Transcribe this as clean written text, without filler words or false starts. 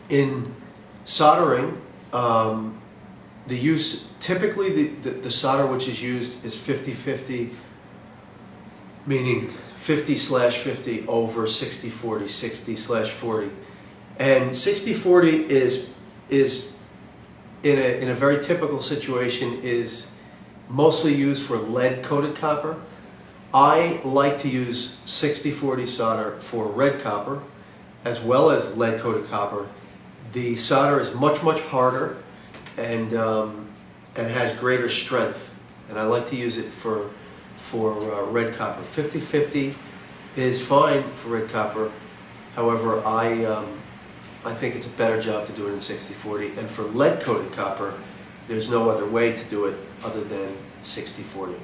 In soldering, typically the solder which is used is 50-50, meaning 50/50 over 60/40, 60/40. And 60/40 is in a very typical situation is mostly used for lead coated copper. I like to use 60/40 solder for red copper as well as lead coated copper. The solder is much harder and has greater strength, and I like to use it for red copper. 50/50 is fine for red copper. However, I think it's a better job to do it in 60/40, and for lead coated copper there's no other way to do it other than 60/40.